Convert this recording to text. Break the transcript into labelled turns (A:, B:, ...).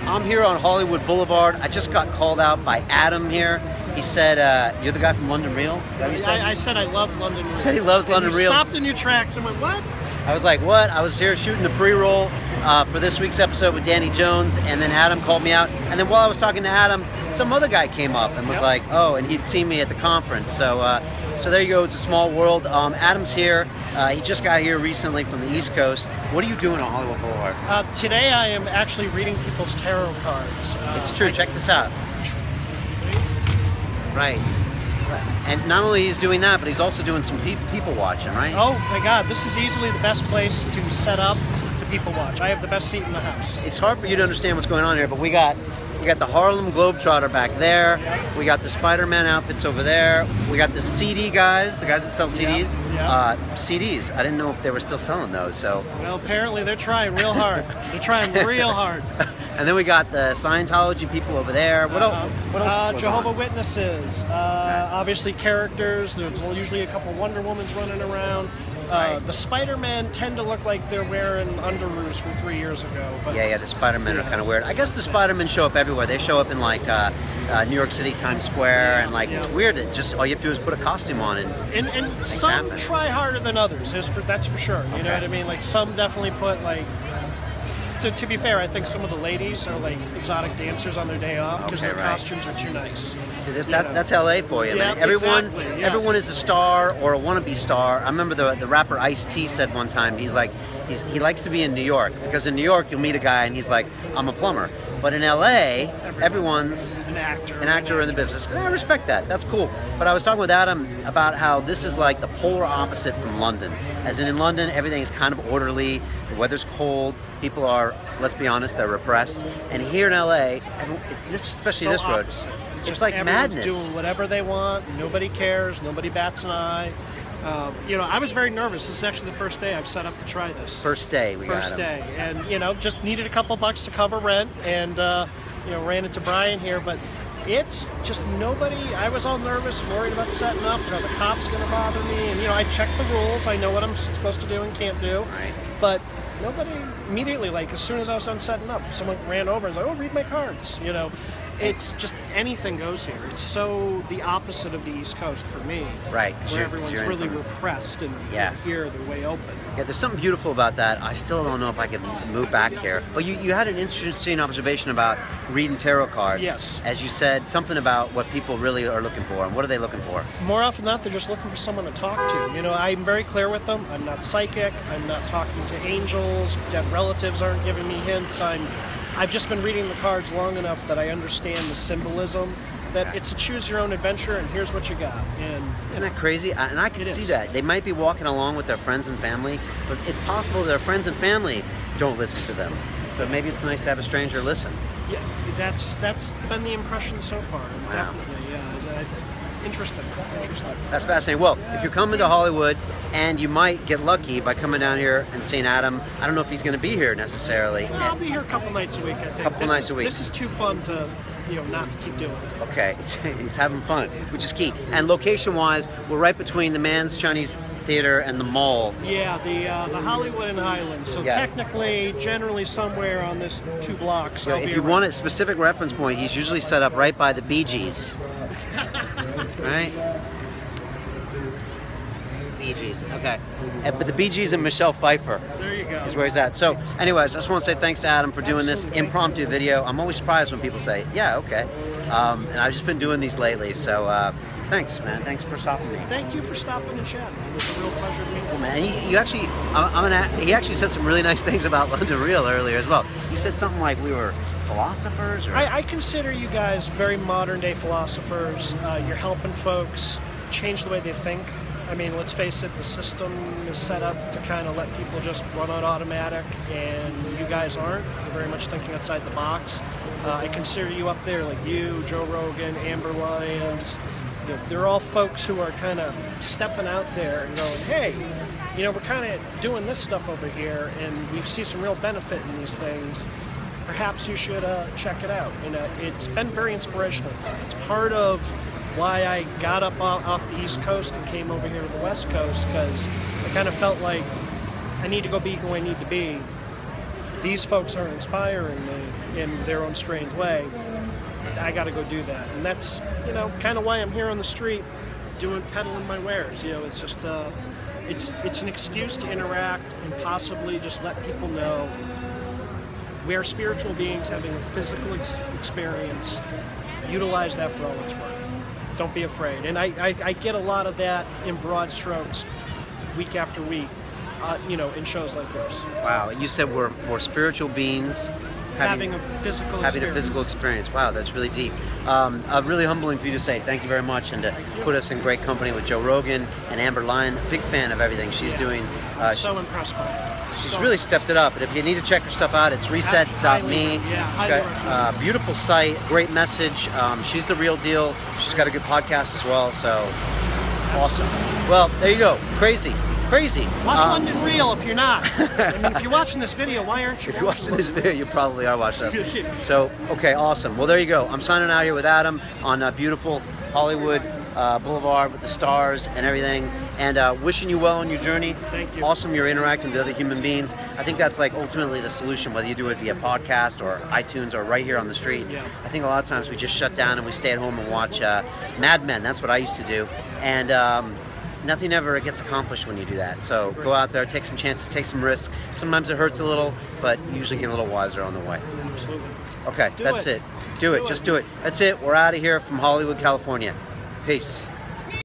A: I'm here on Hollywood Boulevard. I just got called out by Adam here. He said, you're the guy from London Real? Is that what you said?
B: I said I love London Real.
A: He said he loves London Real.
B: Stopped in your tracks and went, what?
A: I was like, what? I was here shooting the pre-roll for this week's episode with Danny Jones, and then Adam called me out. And then while I was talking to Adam, some other guy came up and was like, oh, and he'd seen me at the conference. So so there you go. It's a small world. Adam's here. He just got here recently from the East Coast. What are you doing on Hollywood Boulevard?
B: Today I am actually reading people's tarot cards.
A: It's true. Check this out. Right. And not only he's doing that, but he's also doing some people watching, right?
B: Oh my God, this is easily the best place to set up to people watch. I have the best seat in the house.
A: It's hard for you to understand what's going on here, but we got the Harlem Globetrotter back there.
B: Yep.
A: We got the Spider-Man outfits over there. We got the CD guys, the guys that sell CDs.
B: Yep.
A: CDs. I didn't know if they were still selling those. So.
B: Well, apparently they're trying real hard. They're trying real hard.
A: And then we got the Scientology people over there. What else?
B: Jehovah's Witnesses. Obviously characters. There's usually a couple Wonder Womans running around. The Spider-Man tend to look like they're wearing underoos from 3 years ago. But,
A: yeah, the Spider-Men are kind of weird. I guess the Spider-Men show up everywhere. They show up in like New York City, Times Square, and like it's weird that just all you have to do is put a costume on
B: and some try harder than others. That's for sure. You know what I mean? Like some definitely put like. To be fair, I think some of the ladies are like exotic dancers on their day off because their costumes are too nice.
A: That's LA for you, man. Everyone is a star or a wannabe star. I remember the rapper Ice-T said one time, he likes to be in New York because in New York you'll meet a guy and he's like, I'm a plumber. But in LA, everyone's an actor in the business. And I respect that. That's cool. But I was talking with Adam about how this is like the polar opposite from London. As in London, everything is kind of orderly. The weather's cold. People are, let's be honest, they're repressed. And here in LA, especially this road, it's just like madness.
B: Doing whatever they want. Nobody cares. Nobody bats an eye. You know, I was very nervous. This is actually the first day I've set up to try this.
A: First day,
B: First day, and you know, just needed a couple bucks to cover rent, and you know, ran into Brian here, but it's just nobody. I was all nervous, worried about setting up. You know, the cop's gonna bother me, and you know, I checked the rules. I know what I'm supposed to do and can't do, but nobody immediately, like as soon as I was done setting up, someone ran over and was like, "Oh, read my cards," you know. It's just anything goes here. It's so the opposite of the East Coast for me.
A: Right.
B: Where everyone's really repressed and here they're way open.
A: Yeah, there's something beautiful about that. I still don't know if I could move back here. Well, you had an interesting observation about reading tarot cards.
B: Yes.
A: As you said, something about what people really are looking for. And what are they looking for?
B: More often than not, they're just looking for someone to talk to. You know, I'm very clear with them. I'm not psychic. I'm not talking to angels. Dead relatives aren't giving me hints. I've just been reading the cards long enough that I understand the symbolism, that it's a choose your own adventure and here's what you got. And
A: isn't that crazy? And I can see that. They might be walking along with their friends and family, but it's possible their friends and family don't listen to them. So maybe it's nice to have a stranger listen.
B: Yeah, that's been the impression so far.
A: Wow.
B: Definitely, yeah. Interesting.
A: That's fascinating. Well, if you're coming to Hollywood, and you might get lucky by coming down here and seeing Adam. I don't know if he's going to be here necessarily.
B: Well, I'll be here a couple nights a week, I think.
A: Couple nights a week.
B: This is too fun to, you know, not to keep doing it.
A: Okay, he's having fun, which is key. And location-wise, we're right between the Mann's Chinese Theater and the mall.
B: Yeah, the Hollywood and Highland. So technically, generally somewhere on this 2 blocks.
A: Yeah, if you want a specific reference point, he's usually set up right by the Bee Gees. Right? Bee Gees, okay. But the Bee Gees and Michelle Pfeiffer.
B: There you go.
A: Is where he's at. So, anyways, I just want to say thanks to Adam for doing this impromptu video. I'm always surprised when people say, yeah, okay. And I've just been doing these lately, so thanks, man. Thanks for stopping me.
B: Thank you for stopping and chatting. It was a real pleasure to meet you.
A: Cool, man. He actually said some really nice things about London Real earlier as well. You said something like we were philosophers? Or?
B: I consider you guys very modern day philosophers. You're helping folks change the way they think. I mean, let's face it, the system is set up to kind of let people just run on automatic, and you guys aren't. You're very much thinking outside the box. I consider you up there, like you, Joe Rogan, Amber Lyons. They're all folks who are kind of stepping out there and going, hey, you know, we're kind of doing this stuff over here, and we see some real benefit in these things. Perhaps you should check it out. And it's been very inspirational. It's part of why I got up off the East Coast and came over here to the West Coast, because I kind of felt like I need to go be who I need to be these folks are inspiring me in their own strange way. I got to go do that, and that's, you know, kind of why I'm here on the street, peddling my wares. You know, it's just it's an excuse to interact and possibly just let people know we are spiritual beings having a physical experience. Utilize that for all it's worth. Don't be afraid. And I get a lot of that in broad strokes, week after week, you know, in shows like yours.
A: Wow, you said we're spiritual beings
B: having a physical experience.
A: Wow, that's really deep. Really humbling for you to say. Thank you very much, and to put us in great company with Joe Rogan and Amber Lyon. Big fan of everything she's doing.
B: I'm so impressed by it.
A: She's really stepped it up. And if you need to check her stuff out, it's reset.me. She's got a beautiful site, great message. She's the real deal. She's got a good podcast as well. So awesome. Well, there you go. Crazy.
B: Watch London Real if you're not. I mean, if you're watching this video, why aren't you?
A: If you're watching this video, you probably are watching us. So, okay, awesome. Well, there you go. I'm signing out here with Adam on beautiful Hollywood Boulevard with the stars and everything, and wishing you well on your journey.
B: Thank you.
A: Awesome you're interacting with other human beings. I think that's like ultimately the solution, whether you do it via podcast or iTunes or right here on the street.
B: Yeah.
A: I think a lot of times we just shut down and we stay at home and watch Mad Men. That's what I used to do, and nothing ever gets accomplished when you do that. So go out there, take some chances, take some risks. Sometimes it hurts a little, but you usually get a little wiser on the way.
B: Absolutely.
A: Okay, that's it. Do it. Just do it. That's it. We're out of here from Hollywood, California. Peace.